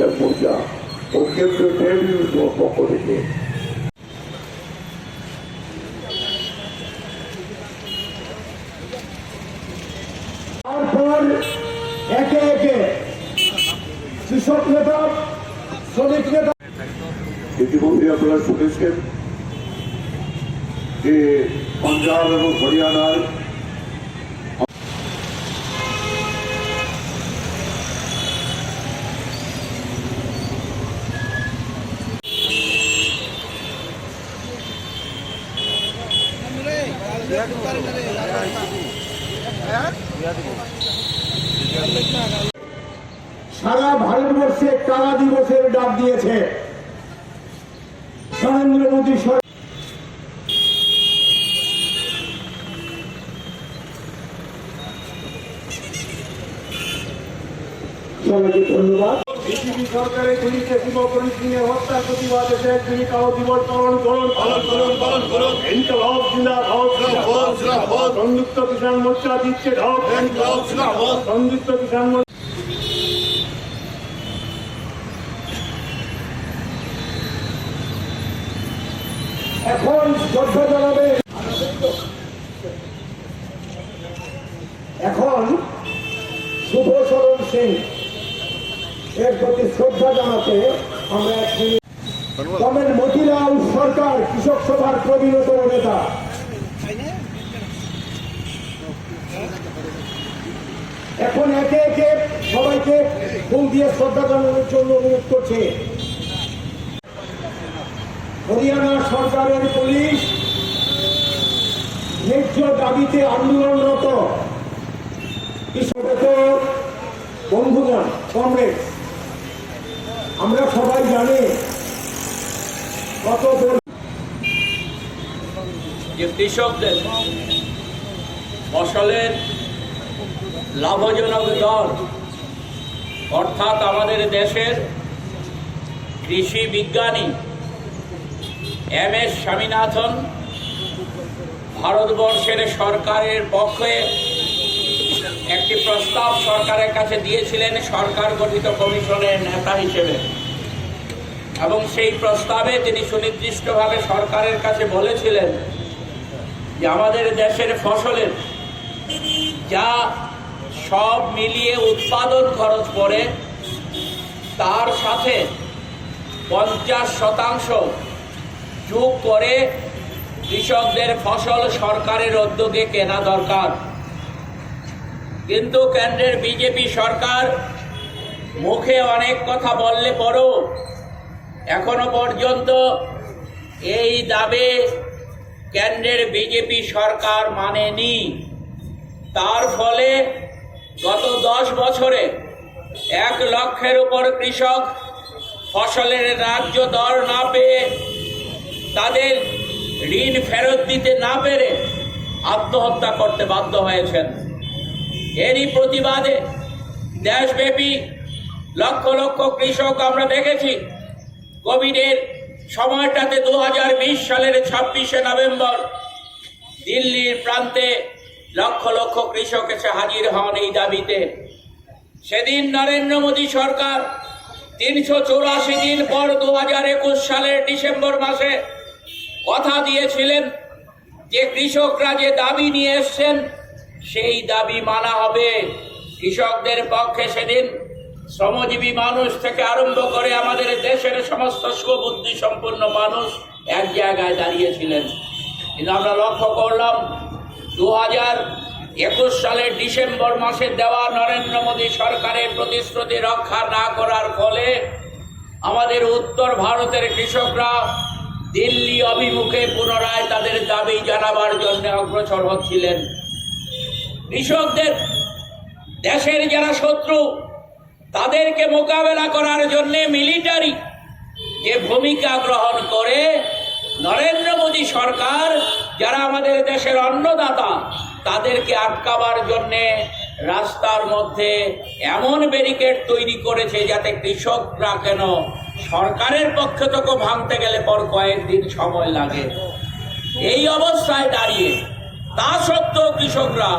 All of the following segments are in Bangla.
মানুষের পূজা ও কেন্দ্রীয় ট্রেড পক্ষ থেকে তারপর একে একে কৃষক নেতা, শ্রমিক নেতা। ইতিমধ্যে আপনারা শুনেছেন যে পাঞ্জাব এবং হরিয়ানার সারা ভারতবর্ষে কালা দিবসের ডাক দিয়েছে নরেন্দ্র মোদী সরকার। সবাইকে ধন্যবাদ। বিজেপি সরকারের গুলিতে শিবপরিচিনের হত্যার প্রতিবাদে দেশ জীবিকাও দিবস পালন করুন। ইনকলাব জিন্দাবাদ। সংযুক্ত কিষাণ মোর্চা দিচ্ছে ঢপ। সংযুক্ত কিষাণ মোর্চা এখন শ্রদ্ধা জানাবে। এখন শুভ শরণ সিং এর প্রতি শ্রদ্ধা জানাতে আমরা কমেন মতিলাল সরকার কৃষক সভার প্রবীণতম নেতা। এখন একে একে সবাইকে ফুল দিয়ে শ্রদ্ধা জানানোর জন্য অনুরোধ করছে। হরিয়ানা সরকারের পুলিশ ন্যায্য দাবিতে আন্দোলনরত বন্ধুগণ, কংগ্রেস, আমরা সবাই জানি কত যে কৃষকদের ফসলের লাভজনক দর অর্থাৎ আমাদের দেশের কৃষি বিজ্ঞানী MS স্বামীনাথন ভারতবর্ষের সরকারের পক্ষে একটি প্রস্তাব সরকারের কাছে দিয়েছিলেন সরকার গঠিত কমিশনের নেতা হিসেবে, এবং সেই প্রস্তাবে তিনি সুনির্দিষ্টভাবে সরকারের কাছে বলেছিলেন যে আমাদের দেশের ফসলের যা সব মিলিয়ে উৎপাদন খরচ পড়ে তার সাথে 50% যোগ করে কৃষকদের ফসল সরকারের উদ্যোগে কেনা দরকার। কিন্তু কেন্দ্রের বিজেপি সরকার মুখে অনেক কথা বললে পরও এখনো পর্যন্ত এই দাবি কেন্দ্রের বিজেপি সরকার মানেনি। তার ফলে গত 10 বছরে 1 লক্ষের উপর কৃষক ফসলের ন্যায্য দর না পেয়ে তাদের ঋণ ফেরত দিতে না পেরে আত্মহত্যা করতে বাধ্য হয়েছেন। এরই প্রতিবাদে দেশব্যাপী লক্ষ লক্ষ কৃষক আমরা দেখেছি কোভিডের সময়টাতে 2020 সালের 26শে নভেম্বর দিল্লির প্রান্তে লক্ষ লক্ষ কৃষক এসে হাজির হন এই দাবিতে। সেদিন নরেন্দ্র মোদী সরকার 384 দিন পর 2021 সালের ডিসেম্বর মাসে কথা দিয়েছিলেন যে কৃষকরা যে দাবি নিয়ে এসছেন সেই দাবি মানা হবে। কৃষকদের পক্ষে সেদিন শ্রমজীবী মানুষ থেকে আরম্ভ করে আমাদের দেশের সমস্ত সুবুদ্ধি সম্পন্ন মানুষ এক জায়গায় দাঁড়িয়েছিলেন। কিন্তু আমরা লক্ষ্য করলাম 2021 সালের ডিসেম্বর মাসে দেওয়া নরেন্দ্র মোদী সরকারের প্রতিশ্রুতি রক্ষা না করার ফলে আমাদের উত্তর ভারতের কৃষকরা দিল্লি অভিমুখে পুনরায় তাদের দাবি জানাবার জন্য অগ্রসর হচ্ছিলেন। কৃষকদের দেশের যারা শত্রু তাদেরকে মোকাবেলা করার জন্য মিলিটারি যে ভূমিকা গ্রহণ করে নরেন্দ্র মোদী সরকার যারা আমাদের দেশের অন্নদাতা তাদেরকে আটকাবার জন্য রাস্তার মধ্যে এমন ব্যারিকেড তৈরি করেছে যাতে কৃষকরা কেন সরকারের পক্ষ থেকে ভাঙতে গেলে পর কয়েকদিন সময় লাগে। এই অবস্থায় দাঁড়িয়ে তা সত্ত্বেও কৃষকরা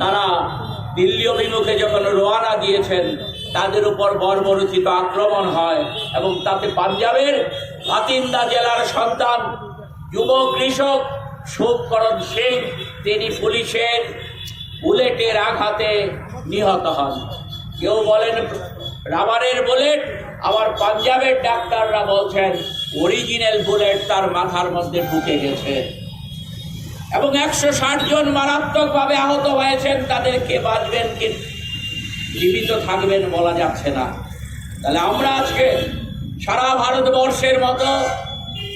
তারা দিল্লি অভিমুখে যখন রওনা দিয়েছেন তাদের উপর বর্বরোচিত আক্রমণ হয় এবং তাতে পাঞ্জাবের বাতিন্দা জেলার সন্তান যুব কৃষক শুভকরণ সিং তিনি পুলিশের বুলেটের আঘাতে নিহত হন। কেউ বলেন রাবারের বুলেট, আবার পাঞ্জাবের ডাক্তাররা বলছেন অরিজিনাল বুলেট তার মাথার মধ্যে ঢুকে গেছে এবং 160 জন মারাত্মকভাবে আহত হয়েছেন। তাদেরকে বাঁচবেন কি জীবিত থাকবেন বলা যাচ্ছে না। তাহলে আমরা আজকে সারা ভারতবর্ষের মতো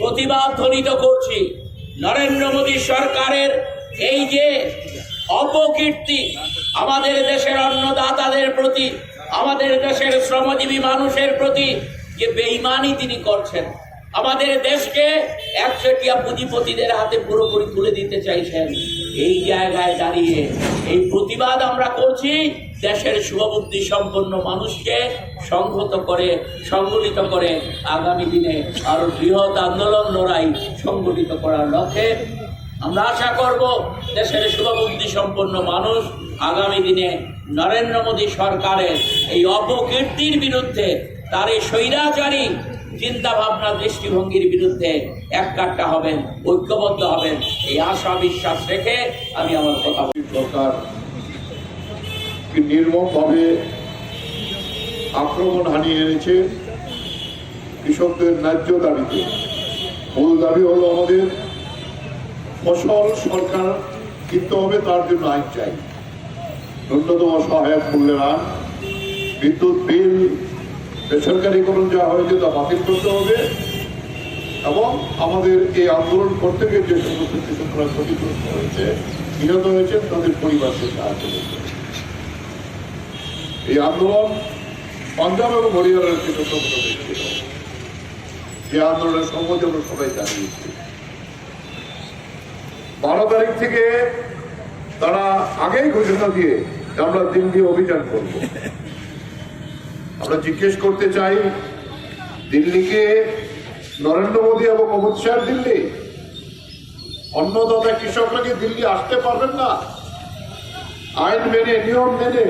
প্রতিবাদ ধ্বনিত করছি নরেন্দ্র মোদী সরকারের এই যে অপকীর্তি আমাদের দেশের অন্নদাতাদের প্রতি, আমাদের দেশের শ্রমজীবী মানুষের প্রতি যে বেঈমানি তিনি করছেন, আমাদের দেশকে একচেটিয়া পুঁজিপতিদের হাতে পুরোপুরি তুলে দিতে চাইছেন। এই জায়গায় দাঁড়িয়ে এই প্রতিবাদ আমরা করছি দেশের শুভবুদ্ধি সম্পন্ন মানুষকে সংগঠিত করে আগামী দিনে আরো বৃহৎ আন্দোলন লড়াই সংগঠিত করার লক্ষ্যে আমরা আশা করব দেশের শুভবুদ্ধি সম্পন্ন মানুষ আগামী দিনে নরেন্দ্র মোদী সরকারের এই অপকীর্তির বিরুদ্ধে, তার এই স্বৈরাচারী চিন্তা ভাবনা দৃষ্টিভঙ্গির বিরুদ্ধে এককাট্টা হবেন, ঐক্যবদ্ধ হবেন। এই আশা বিশ্বাস রেখে আমি আমার কথা বলি। সরকার নির্মমভাবে আক্রমণ হানিয়ে এনেছে কৃষকদের ন্যায্য দাবিতে। মূল দাবি হলো আমাদের ফসল সরকার কিনতে হবে, তার জন্য আইন চাই। ন্যূনতম সহায়ক মূল্যের আইন, বিদ্যুৎ বিল বেসরকারীকরণ যা হয়েছে তা বাতিল করতে হবে এবং আমাদের এই আন্দোলন করতে গিয়ে যে সমস্ত কৃষকরা ক্ষতিগ্রস্ত হয়েছে, নিহত হয়েছেন, তাদের পরিবারকে সাহায্য করতে হবে। এই আন্দোলন পাঞ্জাব এবং হরিয়ানার কৃষকরা ছিল, যে আন্দোলনের সম্মতি আমরা সবাই জানিয়েছি। 12 তারিখ থেকে তারা আগেই ঘোষণা দিয়ে আমরা দিল্লি অভিযান করব। আমরা জিজ্ঞেস করতে চাই, দিল্লিকে নরেন্দ্র মোদী এবং অমিত শাহ দিল্লি, অন্নদাতা কৃষকরা কি দিল্লি আসতে পারবেন না? আইন মেনে, নিয়ম মেনে,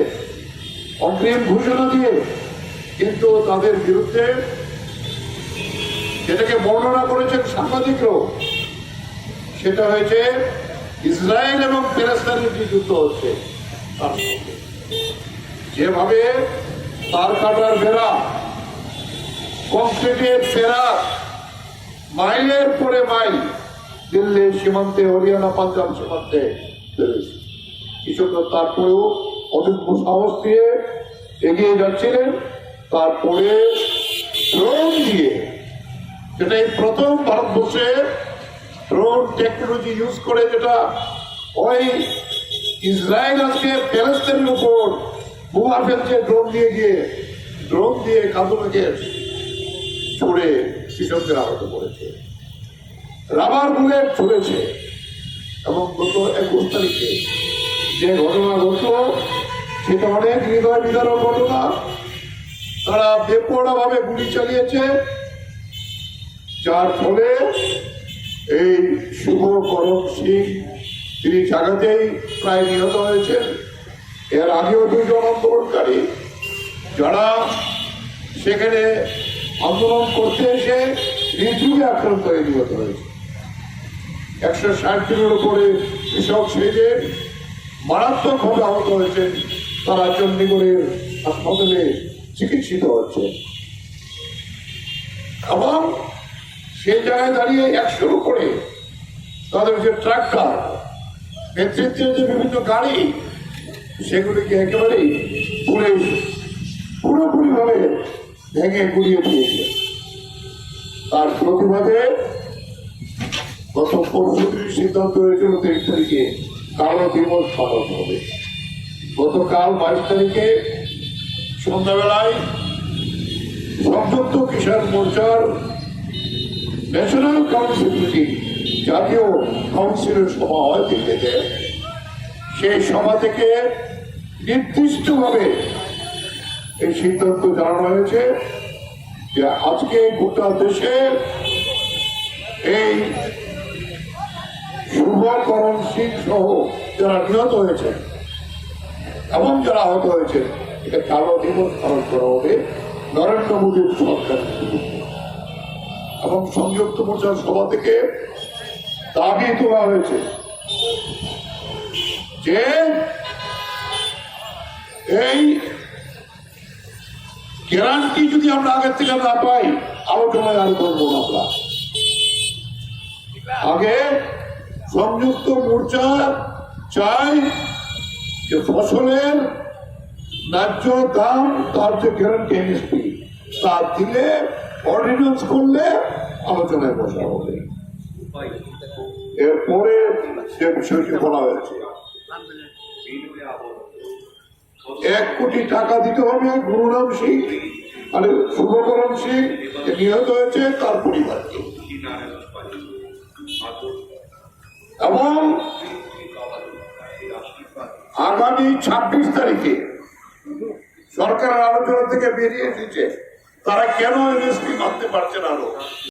অগ্রিম ঘোষণা দিয়ে, কিন্তু তাদের বিরুদ্ধে যেটাকে বর্ণনা করেছেন সাংবাদিকরাও, সেটা হয়েছে ইসরায়েল এবং ফিলিস্তিনের যে যুদ্ধ হচ্ছে তার সঙ্গে। যেভাবে তার কাটার বেড়া, কংক্রিটের বেড়া মাইলের পরে মাইল দিল্লির সীমান্তে, হরিয়ানা পাঞ্জাব সীমান্তে বেড়েছে, কৃষকরা তারপরেও অদম্য সাহস দিয়ে এগিয়ে যাচ্ছিলেন। তারপরে ড্রোন দিয়ে, যেটাই প্রথম ভারতবর্ষে ড্রোন টেকনোলজি ইউজ করে, যেটা ওই ইসরায়েল আজকে প্যালেস্তাইনের উপর বোমা ফেলছে ড্রোন দিয়ে গিয়ে, ড্রোন দিয়ে কাঁদুনাকে ছুড়ে কৃষকদের আহত করেছে, রাবার বুলেট ছুড়েছে। এবং গত 21 তারিখে যে ঘটনা ঘটল সেটা অনেক হৃদয় বিদারক ঘটনা। তারা বেপরোয়া ভাবে গুলি চালিয়েছে, যার ফলে এই শুভকরণ সিং তিনি জায়গাতেই প্রায় নিহত হয়েছেন। এর আগেও 2 জন আন্দোলনকারী যারা সেখানে আন্দোলন করতে এসে হৃদরোগে আক্রান্ত হয়ে নিহত হয়েছে। 160 জনের উপরে কৃষক সেজে মারাত্মকভাবে আহত হয়েছেন, তারা চণ্ডীগড়ের হাসপাতালে চিকিৎসিত হচ্ছে। এবং সেই জায়গায় দাঁড়িয়ে 100-র উপরে তাদের যে ট্রাক্টর, নেতৃত্বের যে বিভিন্ন গাড়ি, সেগুলিকে একেবারেই পুলিশ পুরোপুরিভাবে ভেঙে গুড়িয়ে দিয়েছে। তার প্রতিবাদে গত পরশুদিন সিদ্ধান্ত হয়েছিল 23 তারিখে কালো দিবস পালন হবে। গতকাল 22 তারিখে সন্ধ্যাবেলায় সংযুক্ত কিষাণ মোর্চার ন্যাশনাল কাউন্সিল মিটিং, জাতীয় কাউন্সিলের সভা হয় দিল্লিতে। সেই সভা থেকে নির্দিষ্টভাবে এই সিদ্ধান্ত জানানো হয়েছে যে আজকে গোটা দেশে এই শুভকরণ সিং সহ যারা নিহত হয়েছে এবং যারা আহত হয়েছে এটা কালো দিবস পালন করা হবে নরেন্দ্র মোদীর সরকারের বিরুদ্ধে। এবং সংযুক্ত মোর্চার সভা থেকে দাবি তোলা হয়েছে যে এই গ্যারান্টি যদি আমরা আগের থেকে না পাই আলোচনায় আর করবো না। আমরা আগে সংযুক্ত মোর্চা চাই যে ফসলের ন্যায্য দাম, তার যে গ্যারান্টি এমএসপি তা দিলে অর্ডিন্যান্স করলে আলোচনায় বসা হবে। এরপরে যে বিষয়টি বলা হয়েছে 1 কোটি টাকা দিতে হবে গুরুরাম সিং আর শুভকরণ সিং নিহত হয়েছে তার পরিবারকে, এবং আগামী 26 তারিখে সরকারের আলোচনা থেকে বেরিয়ে এসেছে তারা কেন এমএসপি মানতে পারছে না।